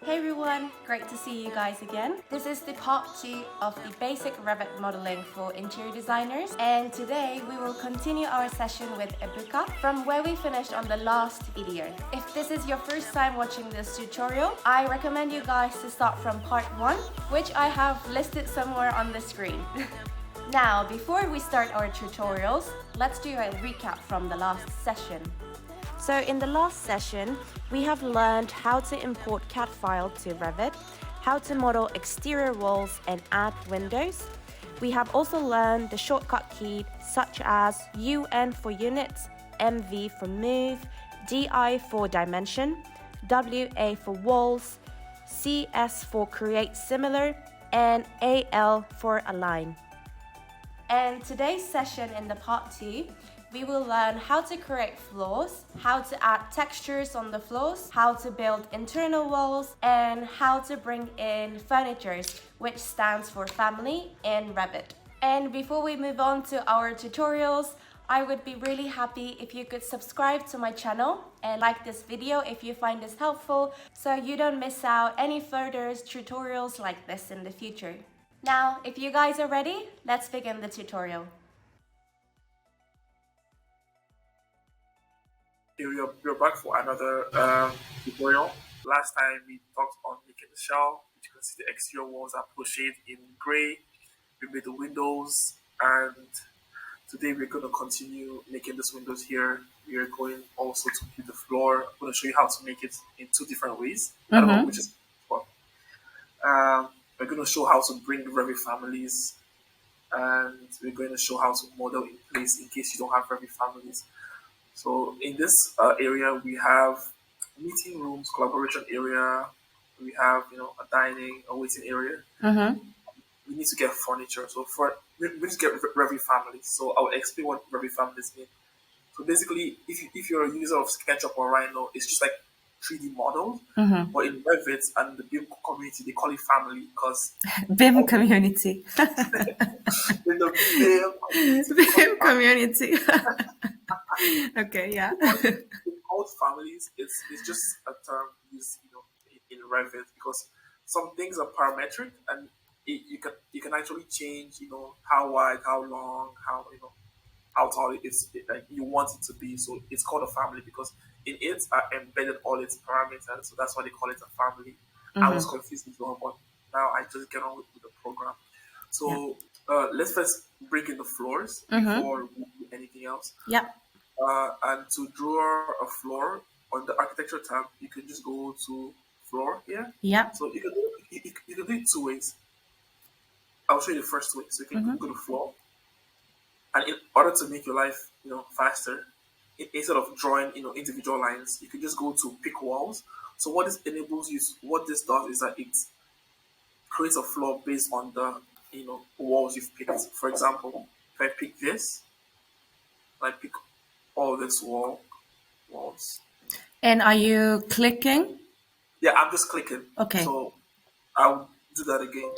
Hey everyone, great to see you guys again. This is the part 2 of the basic Revit modeling for interior designers, and today we will continue our session with Ebuka from where we finished on the last video. If this is your first time watching this tutorial, I recommend you guys to start from part 1, which I have listed somewhere on the screen. Now, before we start our tutorials, let's do a recap from the last session. So in the last session, we have learned how to import CAD file to Revit, how to model exterior walls and add windows. We have also learned the shortcut key such as UN for units, MV for move, DI for dimension, WA for walls, CS for create similar, and AL for align. And today's session in the part 2, we will learn how to create floors, how to add textures on the floors, how to build internal walls, and how to bring in furniture, which stands for family in Revit. And before we move on to our tutorials, I would be really happy if you could subscribe to my channel and like this video if you find this helpful, so you don't miss out any further tutorials like this in the future. Now, if you guys are ready, let's begin the tutorial. We're back for another tutorial. Last time we talked on making the shell, which you can see the exterior walls are crocheted in gray. We made the windows, and today we're going to continue making these windows here. We are going also to do the floor. I'm going to show you how to make it in two different ways. I don't know which is what. We're going to show how to bring Revit families, and we're going to show how to model in place in case you don't have Revit families. So in this area, we have meeting rooms, collaboration area. We have, a dining, a waiting area. We need to get furniture. So we need to get Revit families. So I'll explain what Revit families mean. So basically, if you're a user of SketchUp or Rhino, it's just like 3D models. But in Revit and the BIM community, they call it family because BIM community. in the BIM community. Okay, yeah. Called families, it's just a term used in Revit because some things are parametric and you can actually change how wide, how long, how tall it's like you want it to be. So it's called a family because in it are embedded all its parameters. So that's why they call it a family. I was confused as well, but now I just get on with the program. So let's first bring in the floors before we do anything else. Yeah. And to draw a floor on the architecture tab, you can just go to floor here. Yeah. So you can do it two ways. I'll show you the first way. So you can go to floor, and in order to make your life faster, instead of drawing individual lines, you can just go to pick walls. So what this enables you, what this does is that it creates a floor based on the walls you've picked. For example, if I pick this, I pick all this walls. And are you clicking? Yeah, I'm just clicking. Okay. So I'll do that again.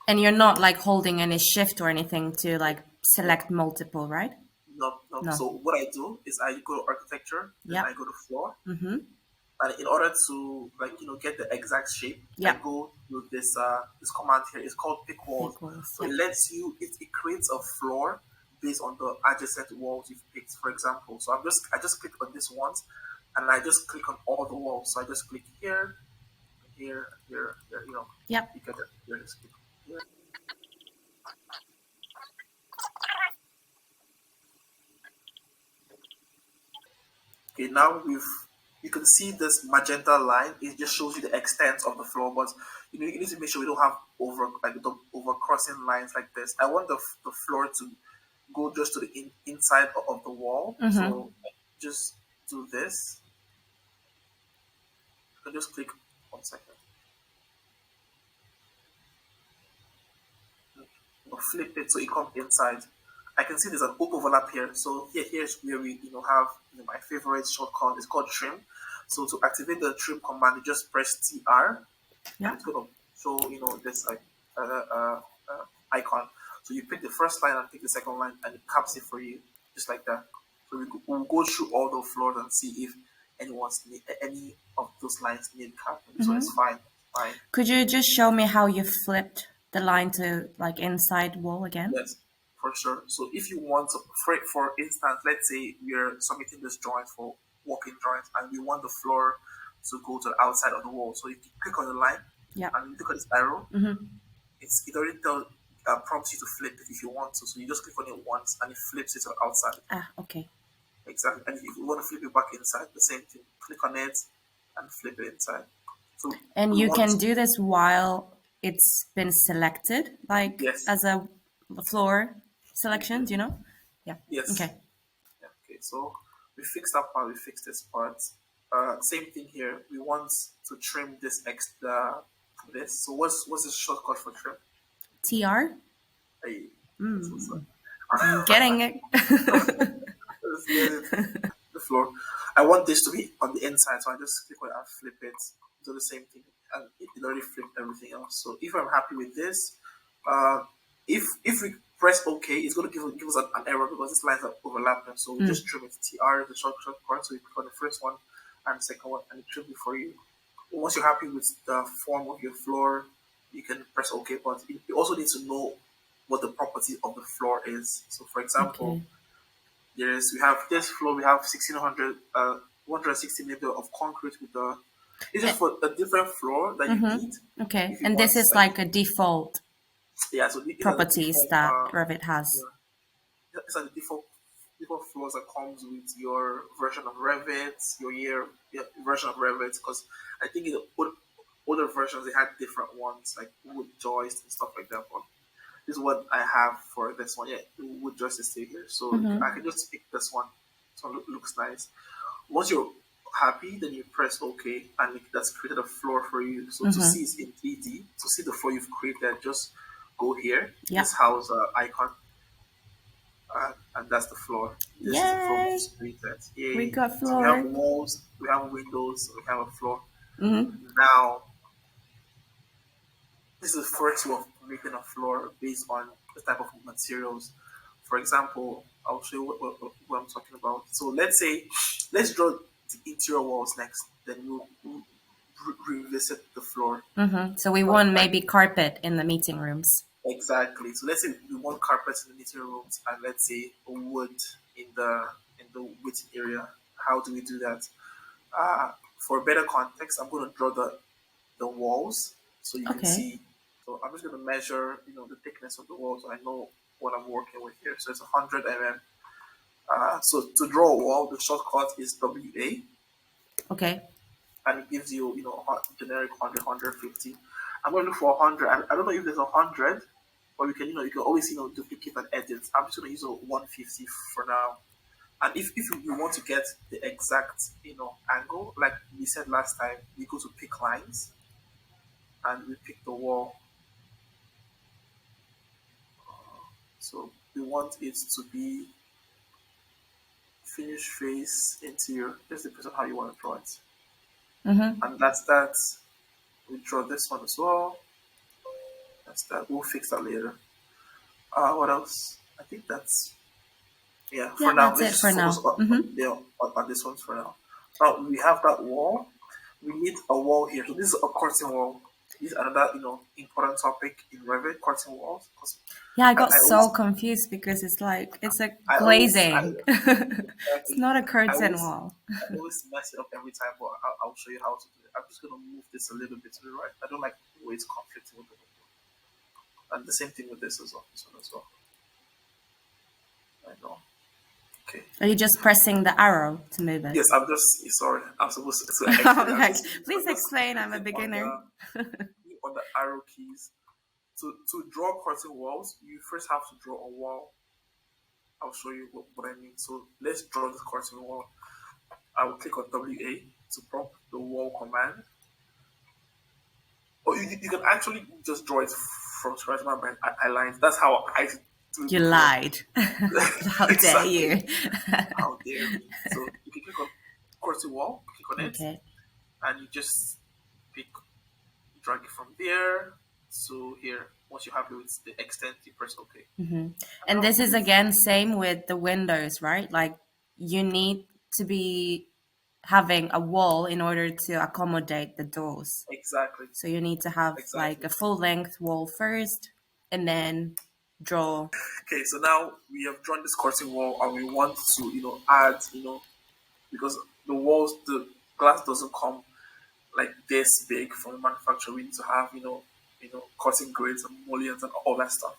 And you're not like holding any shift or anything to like select multiple, right? No. So what I do is I go to architecture, then I go to floor. And in order to get the exact shape, I go to this this command here. It's called pick walls. So it lets you it creates a floor based on the adjacent walls you've picked. For example, so I just click on this once, and I just click on all the walls. So I just click here, here. Yep. You get it. Here, just click here. Okay, now you can see this magenta line. It just shows you the extent of the floor, but you need to make sure we don't have over crossing lines like this. I want the floor to go just to the inside of the wall. So just do this. You can just click 1 second. Flip it so it comes inside. I can see there's an overlap here. So here's where we have my favorite shortcut. It's called trim. So to activate the trim command, you just press TR, and it's going to show this icon. So you pick the first line and pick the second line, and it caps it for you just like that. So we'll go through all the floors and see if any of those lines need carpet, so it's fine. Fine. Could you just show me how you flipped the line to like inside wall again? Yes, for sure. So if you want to, for instance, let's say we're submitting this drawing for walking drawings, and we want the floor to go to the outside of the wall. So if you click on the line Yeah. and you click on this arrow, it already prompts you to flip it if you want to. So you just click on it once and it flips it to the outside. Ah, okay. Exactly. And if you want to flip it back inside, the same thing. Click on it and flip it inside. So And we you want can do this while it's been selected, like yes. as a floor selection, do you know? Yeah. Yes. Okay. Yeah, okay, so we fixed that part, we fixed this part. Same thing here. We want to trim this extra this. So what's the shortcut for trim? TR? Hey, I'm getting it. let's get it. The floor. I want this to be on the inside, so I just click on it and flip it. Do the same thing, and it already flipped everything else. So if I'm happy with this, if we press OK, it's going to give us an error because these lines are overlapping. So we just trim it. TR, the shortcut. So you click on the first one and the second one, and it trim it for you. Once you're happy with the form of your floor, you can press OK. But you also need to know what the property of the floor is. So, for example, we have this floor. We have 1600, 160 millimeter of concrete with the. This is for a different floor that you need. Okay, and this is like a default yeah. So these properties default, that Revit has. these are the default floors that comes with your version of Revit, your version of Revit. Because I think in the older versions they had different ones like wood joist and stuff like that. But this is what I have for this one. Yeah, the wood joist is still here, so I can just pick this one. This one looks nice. Once you're happy, then you press OK, and that's created a floor for you. So to see it in 3D, to see the floor you've created, just go here. This house icon, and that's the floor. This is the floor we've created. Yay. We got floor. So we have walls, we have windows, we have a floor. Now, this is the first way of making a floor based on the type of materials. For example, I'll show you what I'm talking about. So let's draw the interior walls next. Then we'll revisit the floor. So we want maybe carpet in the meeting rooms. Exactly. So let's say we want carpets in the meeting rooms, and let's say wood in the waiting area. How do we do that? For better context, I'm going to draw the walls so you can see. So I'm just going to measure, the thickness of the wall, so I know what I'm working with here. So it's 100 mm. So to draw a wall, the shortcut is WA. Okay. And it gives you, generic 100, 150. I'm going to look for 100. I don't know if there's 100, but you can always, duplicate and edit. I'm just going to use a 150 for now. And if you want to get the exact, angle, like we said last time, we go to pick lines and we pick the wall. So we want it to be finish face interior. Just depends on how you want to draw it. And that's that. We draw this one as well. That's that. We'll fix that later. What else? I think that's for now. That's it for now. On this one for now. Now we have that wall. We need a wall here. So this is a curtain wall. This is another important topic in Revit, curtain walls. Yeah, I got so confused because it's a glazing. It's not a curtain wall. I always mess it up every time, but I'll show you how to do it. I'm just going to move this a little bit to the right. I don't like the way it's conflicting with the window. And the same thing with this as well. This one as well. I know. Okay. Are you just pressing the arrow to move it? Yes, sorry. I'm supposed to explain. Please explain. I'm a beginner. On the arrow keys. To draw curtain walls, you first have to draw a wall. I'll show you what I mean. So let's draw the curtain wall. I will click on WA to prompt the wall command. Or you can actually just draw it from scratch. I lied. That's how I do it. You lied. How dare you? How dare you? So you can click on curtain wall, click on it, and you just drag it from there. So here, once you're happy with the extent, you press OK. And this is again same with the windows, right? Like you need to be having a wall in order to accommodate the doors. Exactly. So you need to have like Exactly. a full length wall first and then draw. Okay, so now we have drawn this curtain wall and we want to, add, because the glass doesn't come like this big from the manufacturer. We need to have, cutting grades and mullions and all that stuff.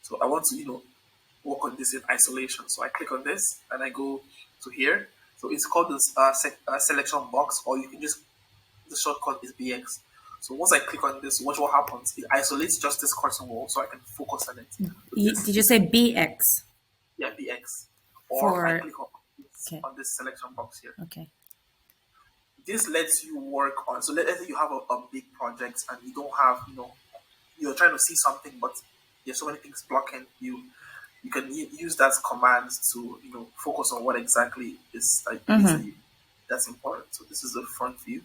So I want to, work on this in isolation. So I click on this and I go to here. So it's called this selection box, or you can just, the shortcut is BX. So once I click on this, watch what happens. It isolates just this curtain wall so I can focus on it. So Did you say BX yeah, BX. Or I for? click Okay. on this selection box here. Okay. This lets you work on, so let's say you have a big project and you don't have, you're trying to see something, but there's so many things blocking you. You can use that command to, focus on what exactly is that's important. So this is the front view.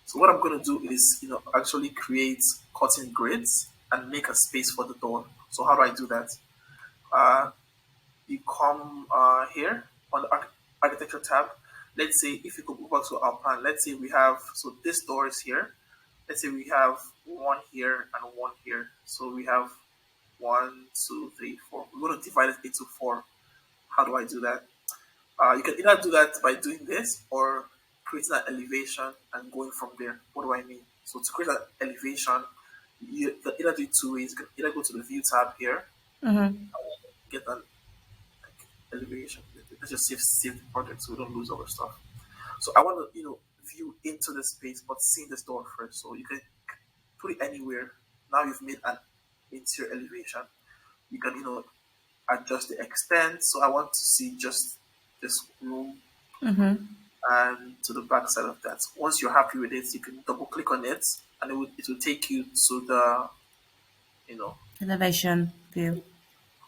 So what I'm going to do is, actually create cutting grids and make a space for the door. So how do I do that? Uh, you come here on the architecture tab. Let's say if you could go back to our plan, let's say we have, so this door is here. Let's say we have one here and one here. So we have 1, 2, 3, 4. We're going to divide it into four. How do I do that? You can either do that by doing this or creating an elevation and going from there. What do I mean? So to create an elevation, you can either do it two ways. You can either go to the view tab here, get an elevation. Let's just save the project so we don't lose our stuff. So I want to, view into the space, but see this door first. So you can put it anywhere. Now you've made an interior elevation. You can, adjust the extent. So I want to see just this room and to the back side of that. Once you're happy with it, you can double click on it and it will take you to the, you know, Elevation view.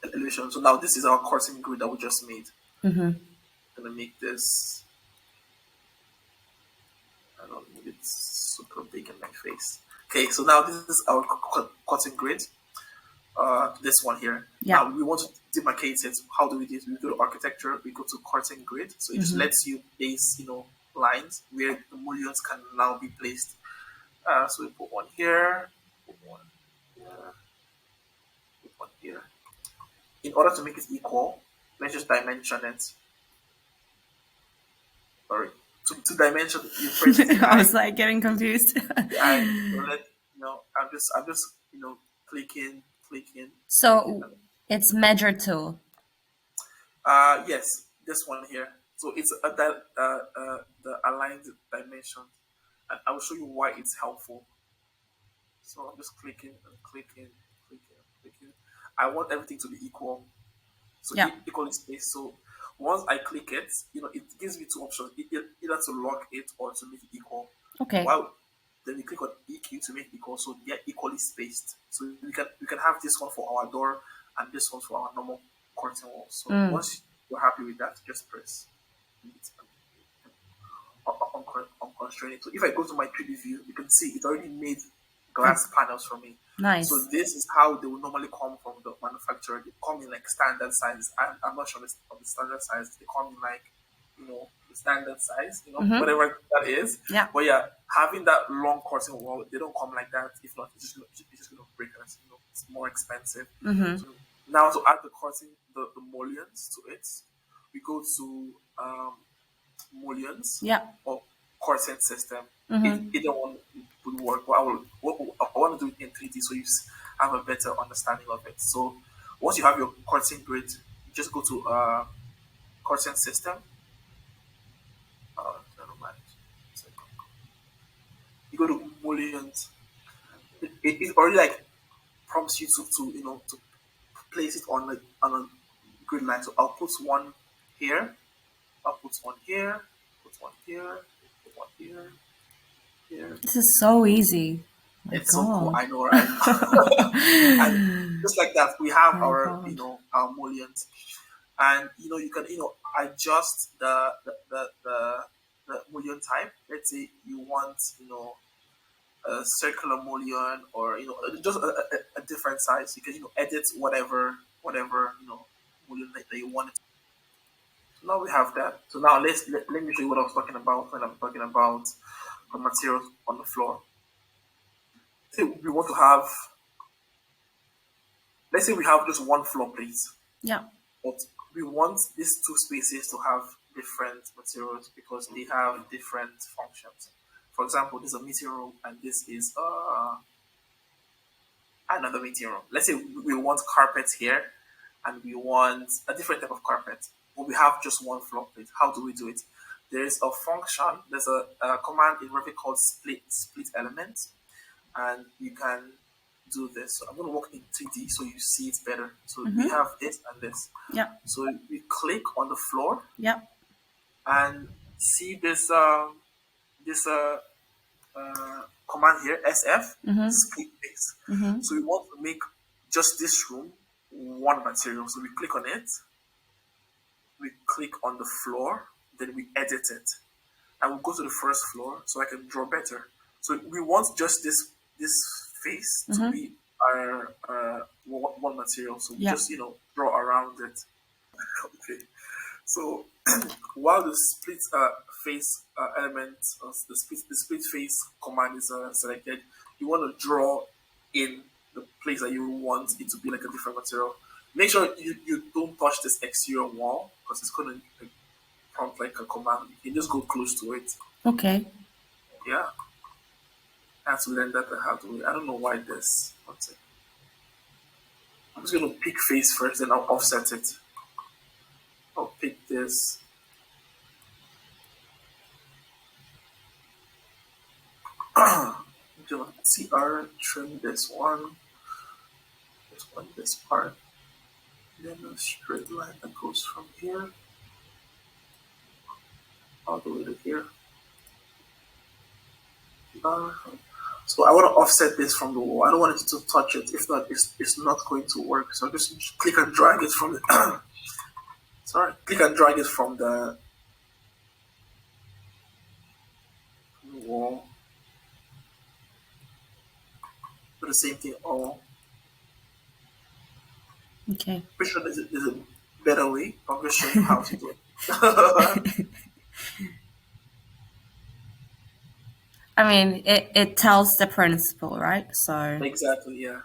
elevation. So now this is our curtain grid that we just made. I'm gonna make this, I don't need it super big in my face. Okay, so now this is our curtain grid. This one here. Yeah. Now we want to demarcate it. How do we do it? We go to architecture, we go to curtain grid. So it just lets you place, lines where the mullions can now be placed. So we put one here, put one here, put one here. In order to make it equal, let's just dimension it. Sorry. To dimension, you press the I I. was like getting confused. The I. So let I'm just clicking, clicking, clicking. So it's measure tool. Yes, this one here. So it's the aligned dimension, and I will show you why it's helpful. So I'm just clicking and clicking, clicking, and clicking. I want everything to be equal, so Yeah. equally spaced. So once I click it, it gives me two options: either to lock it or to make it equal. Okay. While then we click on EQ to make it equal, so they're equally spaced. So we can have this one for our door and this one for our normal curtain wall. So once you're happy with that, just press unconstrain it. So if I go to my 3D view, you can see it already made glass panels for me. Nice. So this is how they will normally come from the manufacturer. They come in like standard size. I'm not sure of the standard size. They come in like, the standard size, whatever that is. Yeah. But yeah, having that long curtain wall, they don't come like that. If not, it's just gonna break us. It's more expensive. So now to add the curtain, the mullions to it, we go to mullions Yeah. or curtain system. Either one would work. But I want to do it in 3D so you have a better understanding of it. So once you have your curtain grid, you just go to curtain system. Never mind. You go to mullions. It already like prompts you to place it on a grid line. So I'll put one here. I'll put one here. Put one here. Put one here. Here. This is so easy. My It's God. so cool. I know, right? And just like that, we have My our God. our mullions, and you can adjust the mullion type. Let's say you want a circular mullion or just a different size. You can edit whatever mullion that you want. So now we have that. So now let me show you what I was talking about when I'm talking about the materials on the floor. Say we want to have, let's say we have just one floor plate, Yeah. but we want these two spaces to have different materials because they have different functions. For example, this is a meeting room and this is another meeting room. Let's say we want carpet here and we want a different type of carpet, but we have just one floor plate. How do we do it? There's a function, there's a command in Revit called split element, and you can do this. So I'm going to work in 3D so you see it better. So we have this and this. Yeah. So we click on the floor Yeah. and see this this command here, SF, split face. So we want to make just this room one material. So we click on it, we click on the floor, then we edit it. And we'll go to the first floor so I can draw better. So we want just this face to be our one material. So we Yeah. just draw around it. Okay. So while the split face element, the split face command is selected, you want to draw in the place that you want it to be like a different material. Make sure you don't touch this exterior wall because it's going to prompt like a command. You can just go close to it. Okay. Yeah. I have to learn that the hard way. I don't know why this. One second. I'm just going to pick face first, then I'll offset it. I'll pick this. Do TR, trim this one, this part. Then a straight line that goes from here all the way to here. So I want to offset this from the wall. I don't want it to touch it. If not, it's not going to work. So I just click and drag it from the click and drag it from the wall. Do the same thing all. Okay. Pretty sure there's a better way. I'm just showing you how to do it. I mean, it tells the principle, right? So Exactly, yeah.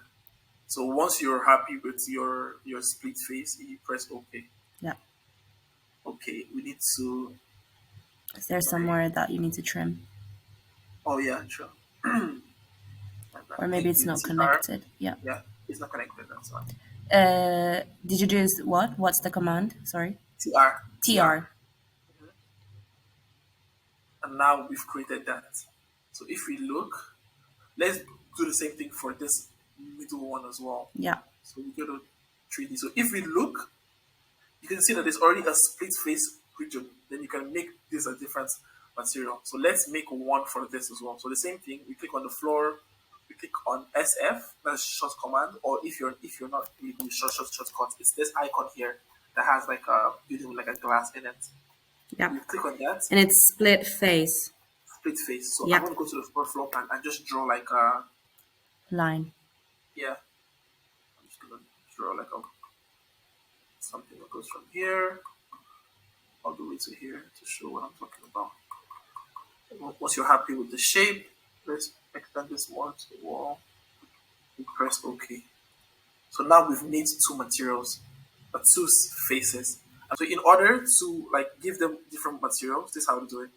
So once you're happy with your split face, you press OK. yeah. Okay, we need to. Is there somewhere that you need to trim? Oh yeah, sure. Or maybe it's not connected. Yeah. Yeah, it's not connected. That's why. Did you do what? What's the command? Sorry. TR. TR. And now we've created that. So if we look, let's do the same thing for this middle one as well. Yeah. So we go to 3D. So if we look, you can see that there's already a split face region. Then you can make this a different material. So let's make one for this as well. So the same thing, we click on the floor, we click on SF, that's short command, or if you're not using shortcut, it's this icon here that has like a building with like a glass in it. Yeah. You click on that. And it's split face. Split face. So Yeah. I'm gonna go to the first floor plan and just draw like a Line. yeah. I'm just gonna draw like a something that goes from here all the way to here to show what I'm talking about. Once you're happy with the shape, let's extend this more to the wall. We press OK. So now we've made two materials, two faces. And so in order to like give them different materials, this is how to do it.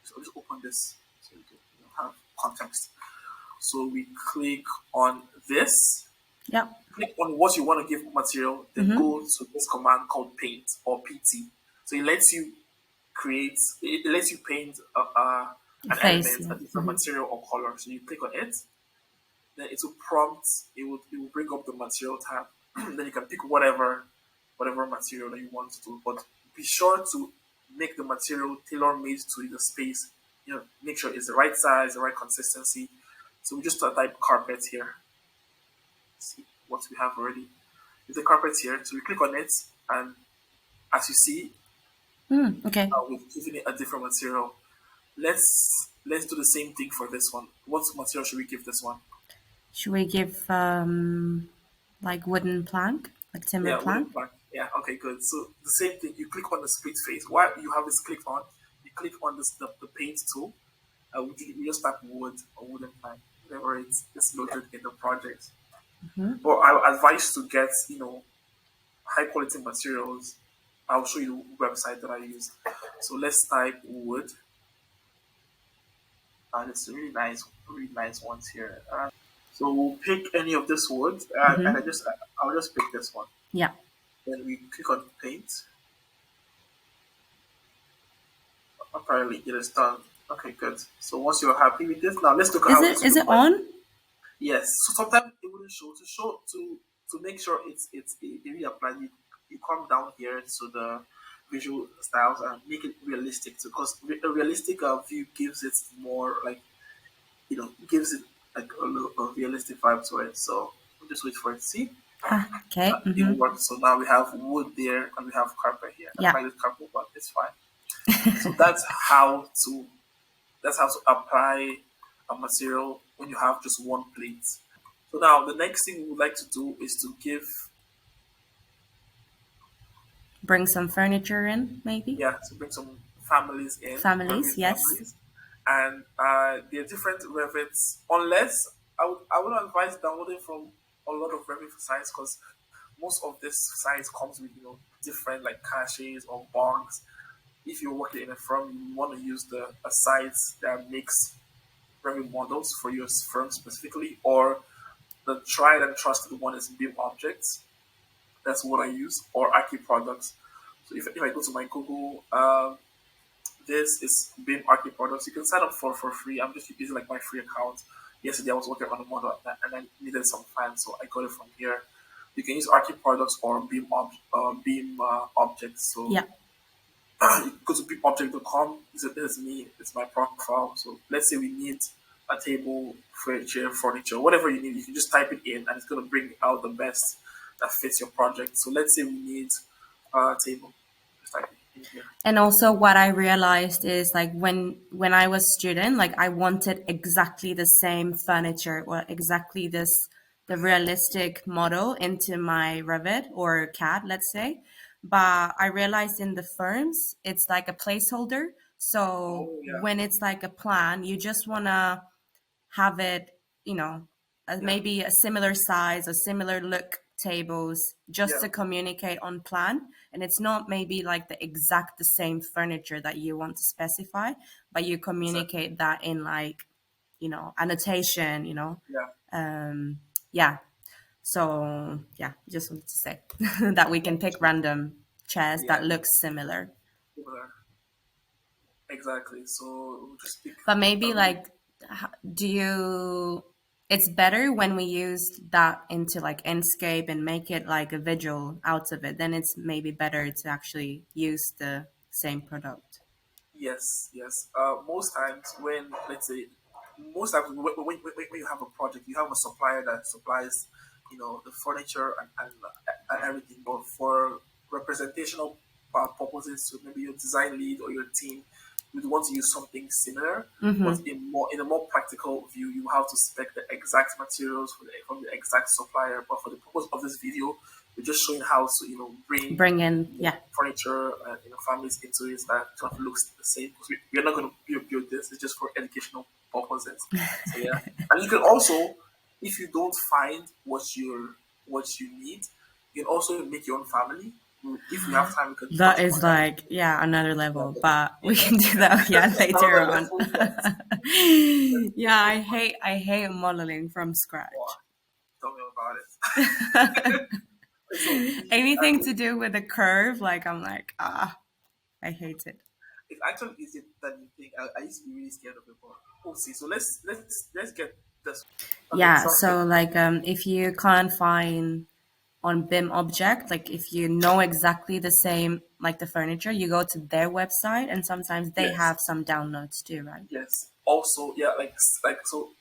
So I'll just open this so you can have context. So we click on this. Yeah. Click on what you want to give material, then go to this command called paint or PT. So it lets you paint an Face, element, a different material or color. So you click on it, then it will prompt, it will bring up the material tab. Then you can pick whatever material that you want to do. But be sure to make the material tailor-made to the space. Make sure it's the right size, the right consistency. So we just type carpet here. See what we have already. With the carpet here, so we click on it, and as you see, Okay. we've given it a different material. Let's do the same thing for this one. What material should we give this one? Should we give like wooden plank, like timber plank? Wooden plank. Yeah, okay, good. So the same thing, you click on the split face. While you have this click on, you click on the paint tool. We just type wood or wooden plank, whatever it's loaded in the project. But I advise to get, high quality materials. I'll show you the website that I use. So let's type wood. And it's really nice ones here. So we'll pick any of this wood, and I'll just pick this one. Yeah. Then we click on paint. Apparently it is done. Okay, good. So once you're happy with this, now let's look at Is how it this is will it look like. on? Yes. So sometimes it wouldn't show. To make sure it really applies. You come down here to the visual styles and make it realistic. Because a realistic view gives it more like gives it like a realistic vibe to it. So we'll just wait for it. See, Okay. it works. So now we have wood there and we have carpet here. I Yeah. like this carpet, but it's fine. So that's how to apply a material when you have just one plate. So now the next thing we would like to do is to give, Bring some furniture in, maybe. to bring some families in, Families, Revit yes. families, and there are different Revits. Unless I would advise downloading from a lot of Revit sites because most of this sites comes with different like caches or bugs. If you're working in a firm, you want to use a site that makes Revit models for your firm specifically, or the tried and trusted one is Beam Objects. That's what I use, or Archi Products. So if I go to my Google, this is Beam Archi Products. You can sign up for free. I'm just using like my free account. Yesterday I was working on a model and I needed some fans, so I got it from here. You can use Archi Products or Beam Objects. So Yeah. you go to beamobject.com. This is me. It's my profile. So let's say we need a table, furniture, whatever you need. You can just type it in, and it's going to bring out the best that fits your project. So let's say we need a table. Just type it in here. And also what I realized is like when I was student, like I wanted exactly the same furniture or exactly the realistic model into my Revit or CAD, let's say. But I realized in the firms, it's like a placeholder. So Oh yeah, when it's like a plan, you just wanna have it, yeah, maybe a similar size or similar look tables just yeah. to communicate on plan. And it's not maybe like the same furniture that you want to specify, but you Exactly. communicate that in like, annotation, Yeah, yeah. So yeah, just wanted to say that we can pick random chairs yeah. that look similar. Similar. Exactly. So we'll just pick But a maybe really like, do you? It's better when we use that into like Inkscape and make it like a visual out of it. Then it's maybe better to actually use the same product. yes, yes. Most times when, let's say, most times when you have a project, you have a supplier that supplies, the furniture and everything. But for representational purposes, so maybe your design lead or your team, you'd want to use something similar. But in a more practical view, you have to spec the exact materials from the exact supplier. But for the purpose of this video, we're just showing how to bring Bring in, yeah, furniture and families into it that kind of looks the same because we're not going to build this. It's just for educational purposes. So yeah, and you can also, if you don't find what you need, you can also make your own family. If we have time, we can that touch is upon that. like, yeah, another Yeah, level. but But we yeah, can do that, yeah, that's later another on. level. Yes. Yeah, I hate modeling from Wow, scratch. tell me about it. So Anything to do with a curve, like I'm like, I hate it. it's actually easier than you think. I used to be really scared of it, but we'll see. So let's get this. Okay, Yeah, sounds good. so like if you can't find on BIM object, like if you know exactly the same like the furniture, you go to their website and sometimes they Yes. have some downloads too, right? Yes. Also, yeah, like so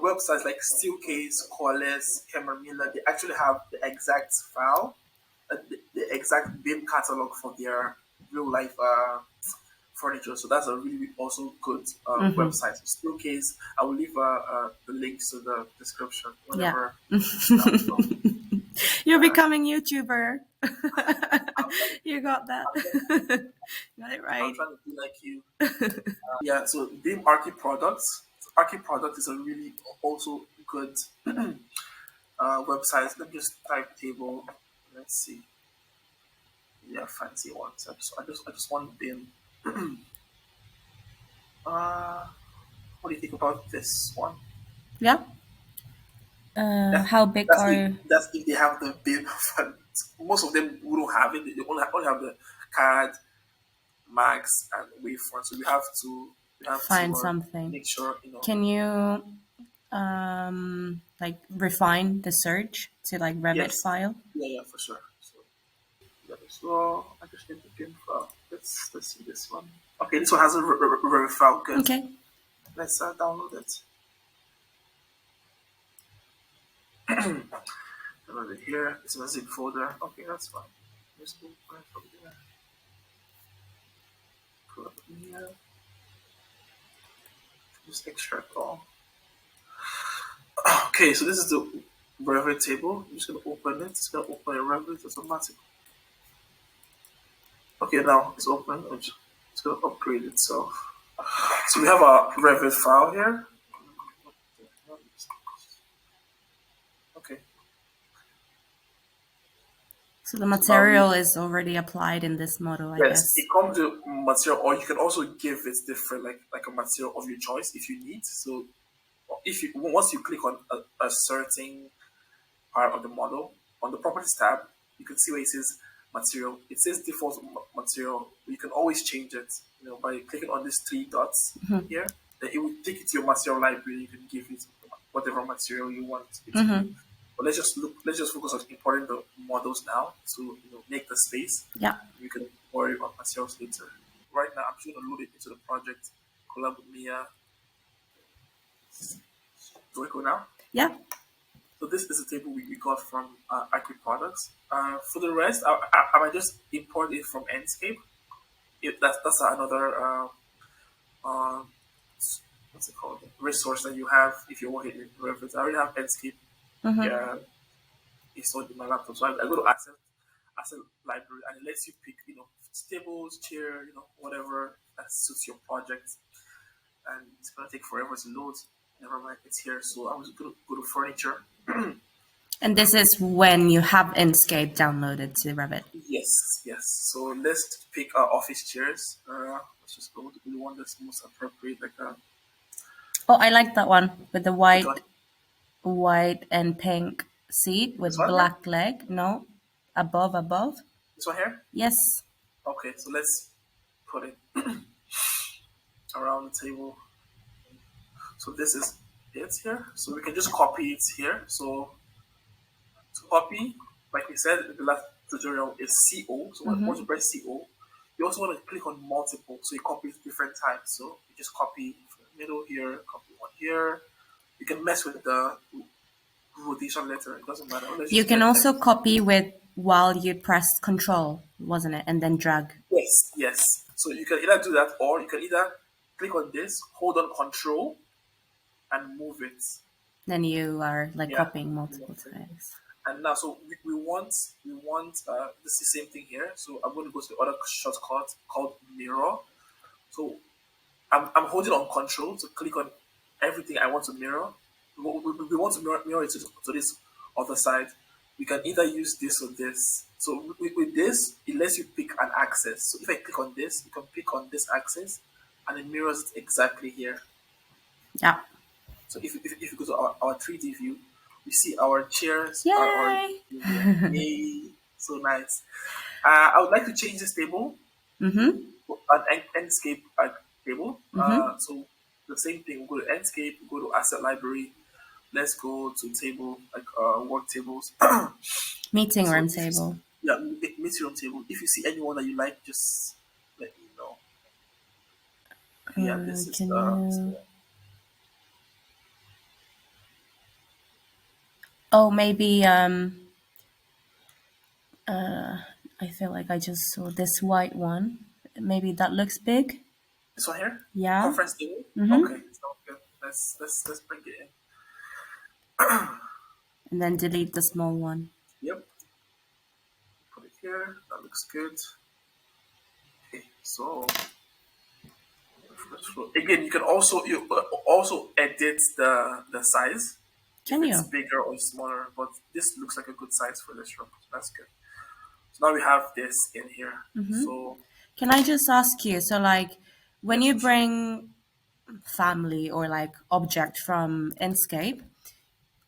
websites like Steelcase, Coalesce, Hammer Miller, they actually have the exact file, the exact bin catalog for their real life furniture. So that's a really also good website. So Steelcase, I will leave the links to the description Yeah. whenever down below. You're becoming YouTuber. I'm trying to, You got that. I'm, Got it I'm right. trying to be like you. Yeah, so Beam Archi Products. Archi Product is a really also good website. Let me just type table. Let's see. Yeah, fancy ones. I just want Beam. Uh, what do you think about this one? Yeah. That's How big that's are if you? that's if they have the Beam fund. Most of them we don't have it. They only have the CAD, Max, and Wavefront. So we have to Find something? make sure Can you like refine the search to like Revit Yes, file? yeah, for sure. So that as well. I just need the Beam file. Let's see this one. Okay, this one has a file. Good. Okay. Let's download it. Download it here. It's in a zip folder. Okay, that's fine. Let's go right from there. Pull up here. Just extract all. Okay, so this is the Revit table. I'm just gonna open it. It's gonna open in Revit automatically. Okay, now it's open. It's gonna upgrade itself. So we have our Revit file here. Okay. So the Um, material is already applied in this model, I yes, guess. it comes with material, or you can also give it different, like a material of your choice if you need. So if you once you click on a certain part of the model on the properties tab, you can see where it says material. It says default material. You can always change it. By clicking on these three dots here, then it will take you to your material library. You can give it whatever material you want it to be. But let's just focus on importing the models now to make the space. Yeah. We can worry about materials later. Right now, I'm just going to load it into the project. Collab with Mia. Do I go now? Yeah. So this is a table we got from Acri Products. For the rest, I might just import it from Enscape. That's another uh, what's it called, resource that you have if you're working in Revit. I already have Enscape here installed in my laptop, so I go to asset library, and it lets you pick tables, chair, whatever that suits your project, and it's gonna take forever to load. Never mind, it's here. So I'm just gonna go to furniture. And this is when you have Inkscape downloaded to Revit. Yes, yes. So let's pick our office chairs. Let's just go to the one that's most appropriate, like Oh, I like that one with the which one? white and pink seat This with one here? black leg. No, above. This one here? Yes. Okay, so let's put it around the table. So this is it here. So we can just copy it here. So to copy, like we said in the last tutorial, is CO. So once you press CO, you also want to click on multiple, so you copy it different times. So you just copy from the middle here, copy one here. You can mess with the rotation letter. It doesn't matter. Let's You just can get also copy with while you press Control, wasn't it? And then drag. yes, yes. So you can either do that, or you can either click on this, hold on Control, and move it. Then you are like Yeah. copying multiple times. And now, so we want this is the same thing here. So I'm going to go to the other shortcut called mirror. So I'm holding on Control to click on everything I want to mirror. We want to mirror it to this other side. We can either use this or this. So with this, it lets you pick an axis. So if I click on this, you can pick on this axis, and it mirrors it exactly here. Yeah. So if you go to our 3D view, we see our chairs are already Yay! here. Yay! So nice. I would like to change this table to an Enscape table. So the same thing. We'll go to Enscape, we'll go to Asset Library. Let's go to table, like work tables. Meeting So room if you see, table. yeah, meet room table. If you see anyone that you like, just let me know. Yeah, this is Can the. you? Oh, maybe. I feel like I just saw this white one. Maybe that looks big. This one here, Yeah. conference table. Okay, Mm-hmm. sounds good. Let's bring it in. And then delete the small one. Yep, put it looks good. Okay, so first floor. Again, you also edit the size if Can it's you? bigger or smaller. But this looks like a good size for this room. So that's good. So now we have this in here. So Can I just ask you, so like when yes, you for sure. bring family or like object from Inkscape,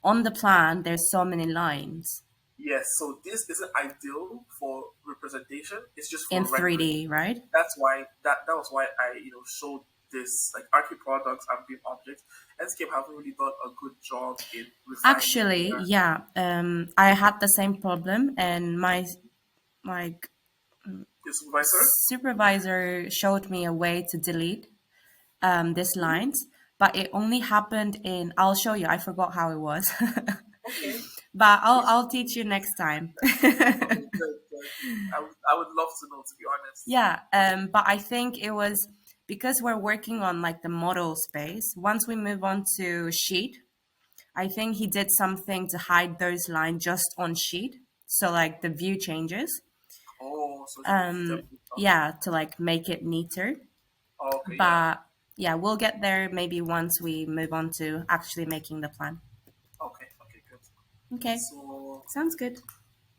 on the plan there's so many lines Yes. So this isn't ideal for representation. It's just in for rendering. 3D, right? That's why that was why I showed this like archi products and beam objects. Enscape haven't really done a good job in refining Actually, their yeah, I had the same problem, and my supervisor. supervisor showed me a way to delete these lines, but it only happened in. I'll show you. I forgot how it was, Okay. but I'll Which I'll teach you next time. okay, good, good. I would love to know, to be honest. Yeah, but I think it was because we're working on like the model space. Once we move on to sheet, I think he did something to hide those lines just on sheet. So like the view changes. Oh, so she needs to put something. Yeah, to like make it neater. Oh, okay, yeah. But yeah, we'll get there maybe once we move on to actually making the plan. Okay, okay, good. Okay, So sounds good.